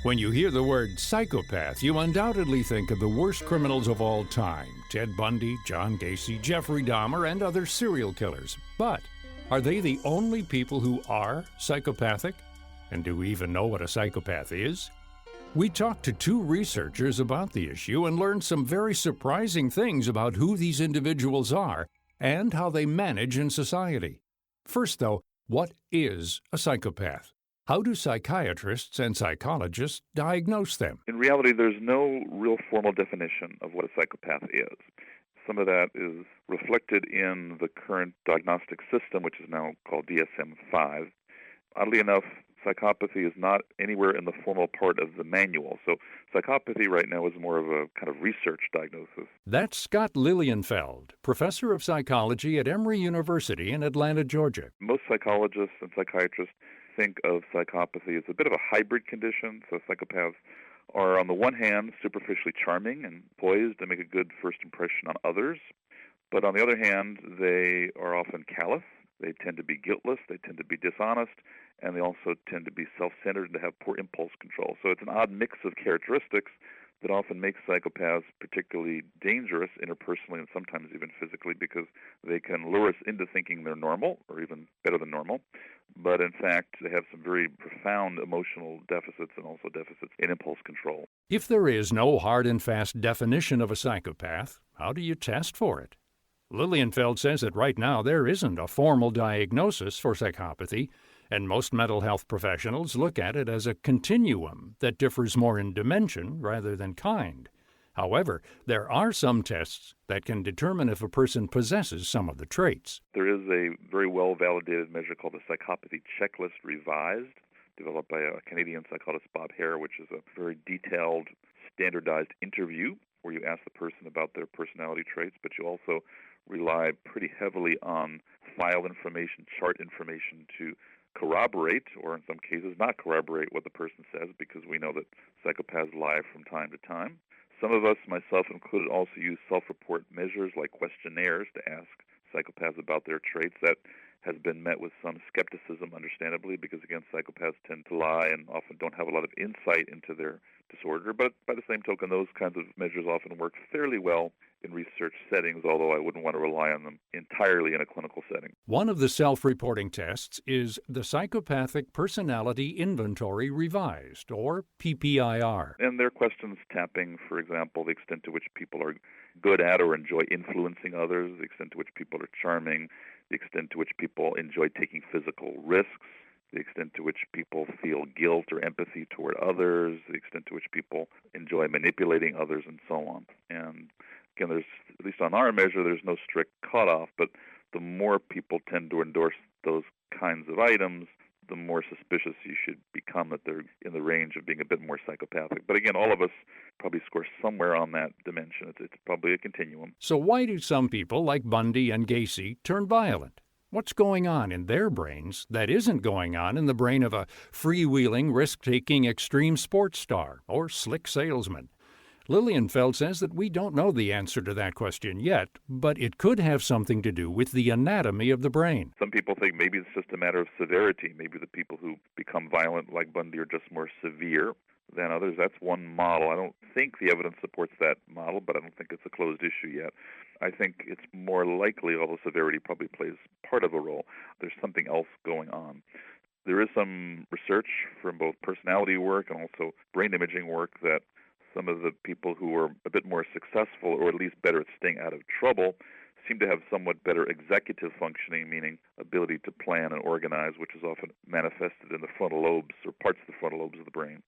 When you hear the word psychopath, you undoubtedly think of the worst criminals of all time: Ted Bundy, John Gacy, Jeffrey Dahmer, and other serial killers. But are they the only people who are psychopathic? And do we even know what a psychopath is? We talked to two researchers about the issue and learned some very surprising things about who these individuals are and how they manage in society. First, though, what is a psychopath? How do psychiatrists and psychologists diagnose them? In reality, there's no real formal definition of what a psychopath is. Some of that is reflected in the current diagnostic system, which is now called DSM-5. Oddly enough, psychopathy is not anywhere in the formal part of the manual. So psychopathy right now is more of a kind of research diagnosis. That's Scott Lilienfeld, professor of psychology at Emory University in Atlanta, Georgia. Most psychologists and psychiatrists think of psychopathy as a bit of a hybrid condition. So psychopaths are, on the one hand, superficially charming and poised to make a good first impression on others. But on the other hand, they are often callous. They tend to be guiltless. They tend to be dishonest. And they also tend to be self-centered and to have poor impulse control. So it's an odd mix of characteristics that often makes psychopaths particularly dangerous interpersonally and sometimes even physically, because they can lure us into thinking they're normal or even better than normal. But in fact, they have some very profound emotional deficits and also deficits in impulse control. If there is no hard and fast definition of a psychopath, how do you test for it? Lilienfeld says that right now there isn't a formal diagnosis for psychopathy, and most mental health professionals look at it as a continuum that differs more in dimension rather than kind. However, there are some tests that can determine if a person possesses some of the traits. There is a very well-validated measure called the Psychopathy Checklist Revised, developed by a Canadian psychologist, Bob Hare, which is a very detailed, standardized interview where you ask the person about their personality traits, but you also rely pretty heavily on file information, chart information to corroborate, or in some cases not corroborate, what the person says, because we know that psychopaths lie from time to time. Some of us, myself included, also use self-report measures like questionnaires to ask psychopaths about their traits. That has been met with some skepticism, understandably, because, again, psychopaths tend to lie and often don't have a lot of insight into their disorder. But by the same token, those kinds of measures often work fairly well in research settings, although I wouldn't want to rely on them entirely in a clinical setting. One of the self-reporting tests is the Psychopathic Personality Inventory Revised, or PPIR. And there are questions tapping, for example, the extent to which people are good at or enjoy influencing others, the extent to which people are charming, the extent to which people enjoy taking physical risks, the extent to which people feel guilt or empathy toward others, the extent to which people enjoy manipulating others, and so on. And again, there's, at least on our measure, there's no strict cutoff, but the more people tend to endorse those kinds of items, the more suspicious you should become that they're in the range of being a bit more psychopathic. But again, all of us probably score somewhere on that dimension. It's probably a continuum. So why do some people, like Bundy and Gacy, turn violent? What's going on in their brains that isn't going on in the brain of a freewheeling, risk-taking extreme sports star or slick salesman? Lilienfeld says that we don't know the answer to that question yet, but it could have something to do with the anatomy of the brain. Some people think maybe it's just a matter of severity. Maybe the people who become violent like Bundy are just more severe than others. That's one model. I don't think the evidence supports that model, but I don't think it's a closed issue yet. I think it's more likely, although severity probably plays part of a role, there's something else going on. There is some research from both personality work and also brain imaging work that some of the people who are a bit more successful, or at least better at staying out of trouble, seem to have somewhat better executive functioning, meaning ability to plan and organize, which is often manifested in the frontal lobes or parts of the frontal lobes of the brain.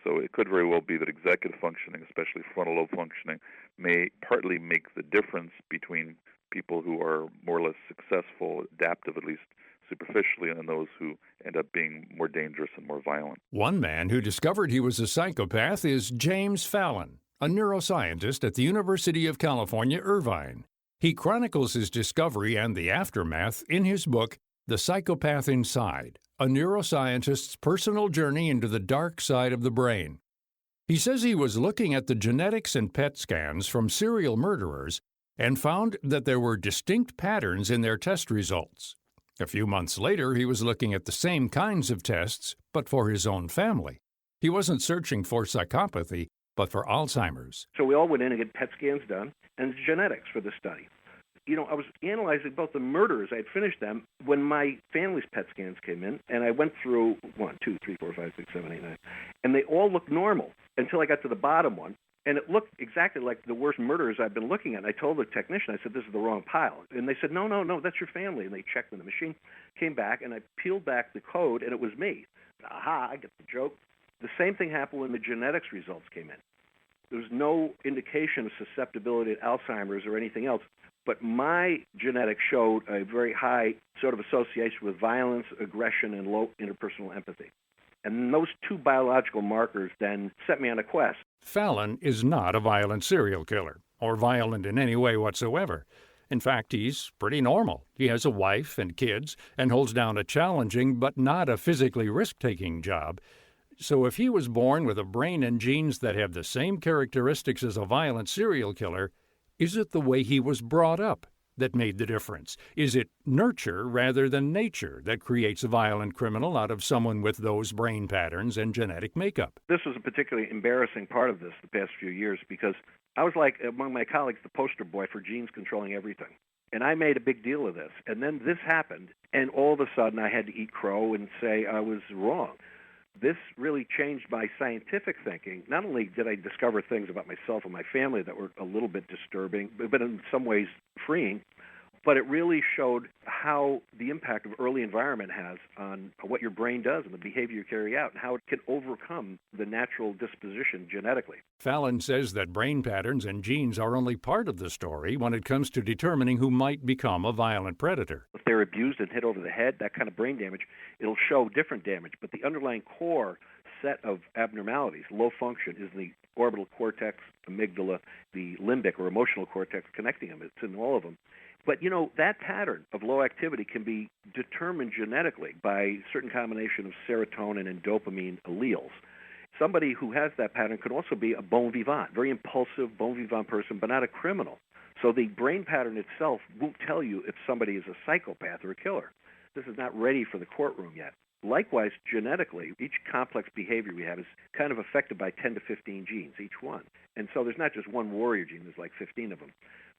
So it could very well be that executive functioning, especially frontal lobe functioning, may partly make the difference between people who are more or less successful, adaptive at least superficially, and those who end up being more dangerous and more violent. One man who discovered he was a psychopath is James Fallon, a neuroscientist at the University of California, Irvine. He chronicles his discovery and the aftermath in his book, The Psychopath Inside, a neuroscientist's personal journey into the dark side of the brain. He says he was looking at the genetics and PET scans from serial murderers and found that there were distinct patterns in their test results. A few months later, he was looking at the same kinds of tests, but for his own family. He wasn't searching for psychopathy, but for Alzheimer's. So we all went in and get PET scans done and genetics for the study. I was analyzing both the murders. I had finished them when my family's PET scans came in, and I went through 1, 2, 3, 4, 5, 6, 7, 8, 9, and they all looked normal until I got to the bottom one, and it looked exactly like the worst murders I've been looking at. And I told the technician, I said, this is the wrong pile. And they said, no, that's your family. And they checked in the machine, came back, and I peeled back the code, and it was me. Aha, I get the joke. The same thing happened when the genetics results came in. There was no indication of susceptibility to Alzheimer's or anything else. But my genetics showed a very high sort of association with violence, aggression, and low interpersonal empathy. And those two biological markers then set me on a quest. Fallon is not a violent serial killer, or violent in any way whatsoever. In fact, he's pretty normal. He has a wife and kids, and holds down a challenging but not a physically risk-taking job. So if he was born with a brain and genes that have the same characteristics as a violent serial killer, is it the way he was brought up that made the difference? Is it nurture rather than nature that creates a violent criminal out of someone with those brain patterns and genetic makeup? This was a particularly embarrassing part of this the past few years because I was like, among my colleagues, the poster boy for genes controlling everything. And I made a big deal of this. And then this happened, and all of a sudden I had to eat crow and say I was wrong. This really changed my scientific thinking. Not only did I discover things about myself and my family that were a little bit disturbing, but in some ways freeing, but it really showed how the impact of early environment has on what your brain does and the behavior you carry out and how it can overcome the natural disposition genetically. Fallon says that brain patterns and genes are only part of the story when it comes to determining who might become a violent predator. If they're abused and hit over the head, that kind of brain damage, it'll show different damage, but the underlying core set of abnormalities, low function, is the orbital cortex, amygdala, the limbic or emotional cortex connecting them. It's in all of them. But, that pattern of low activity can be determined genetically by a certain combination of serotonin and dopamine alleles. Somebody who has that pattern could also be a bon vivant, very impulsive bon vivant person, but not a criminal. So the brain pattern itself won't tell you if somebody is a psychopath or a killer. This is not ready for the courtroom yet. Likewise, genetically, each complex behavior we have is kind of affected by 10 to 15 genes, each one. And so there's not just one warrior gene, there's like 15 of them.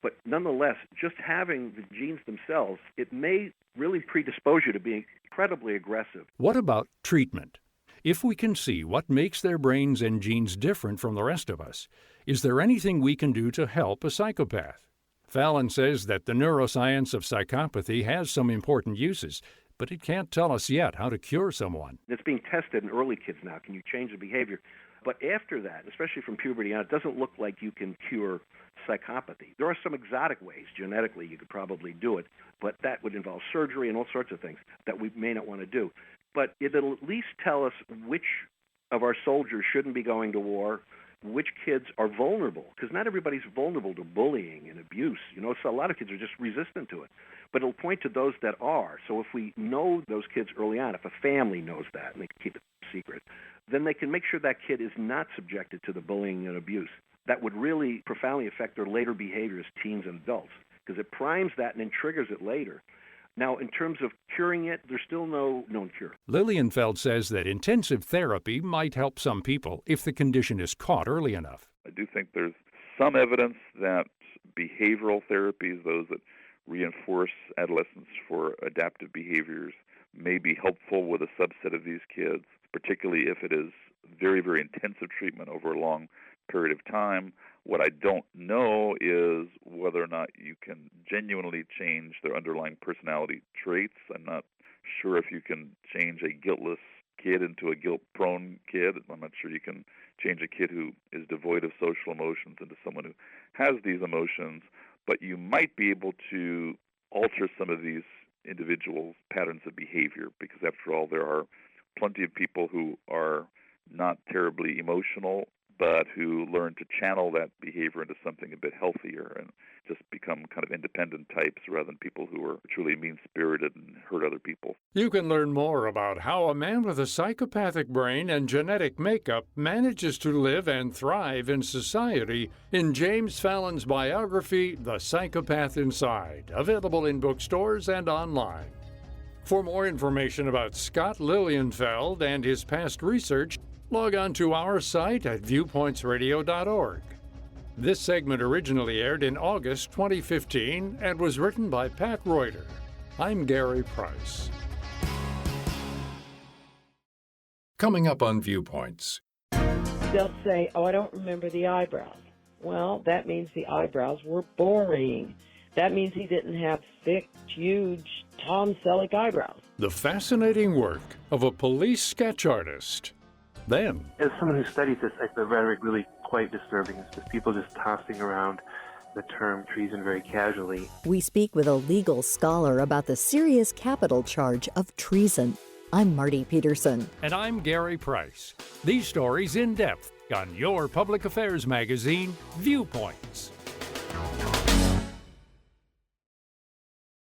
But nonetheless, just having the genes themselves, it may really predispose you to being incredibly aggressive. What about treatment? If we can see what makes their brains and genes different from the rest of us, is there anything we can do to help a psychopath? Fallon says that the neuroscience of psychopathy has some important uses, but it can't tell us yet how to cure someone. It's being tested in early kids now. Can you change the behavior? But after that, especially from puberty on, it doesn't look like you can cure psychopathy. There are some exotic ways, genetically, you could probably do it, but that would involve surgery and all sorts of things that we may not want to do. But it'll at least tell us which of our soldiers shouldn't be going to war, which kids are vulnerable, because not everybody's vulnerable to bullying and abuse. So a lot of kids are just resistant to it. But it'll point to those that are. So if we know those kids early on, if a family knows that and they can keep it secret, then they can make sure that kid is not subjected to the bullying and abuse. That would really profoundly affect their later behavior as teens and adults, because it primes that and then triggers it later. Now, in terms of curing it, there's still no known cure. Lilienfeld says that intensive therapy might help some people if the condition is caught early enough. I do think there's some evidence that behavioral therapies, those that reinforce adolescents for adaptive behaviors, may be helpful with a subset of these kids, particularly if it is very, very intensive treatment over a long period of time. What I don't know is whether or not you can genuinely change their underlying personality traits. I'm not sure if you can change a guiltless kid into a guilt-prone kid. I'm not sure you can change a kid who is devoid of social emotions into someone who has these emotions, but you might be able to alter some of these individuals' patterns of behavior, because after all, there are plenty of people who are not terribly emotional, but who learn to channel that behavior into something a bit healthier and just become kind of independent types rather than people who are truly mean-spirited and hurt other people. You can learn more about how a man with a psychopathic brain and genetic makeup manages to live and thrive in society in James Fallon's biography, The Psychopath Inside, available in bookstores and online. For more information about Scott Lilienfeld and his past research, Log on to our site at viewpointsradio.org. This segment originally aired in August 2015 and was written by Pat Reuter. I'm Gary Price. Coming up on Viewpoints. They'll say, oh, I don't remember the eyebrows. Well, that means the eyebrows were boring. That means he didn't have thick, huge, Tom Selleck eyebrows. The fascinating work of a police sketch artist. Then, as someone who studies this, I find the rhetoric really quite disturbing. It's just people just tossing around the term treason very casually. We speak with a legal scholar about the serious capital charge of treason. I'm Marty Peterson. And I'm Gary Price. These stories in depth on your public affairs magazine, Viewpoints.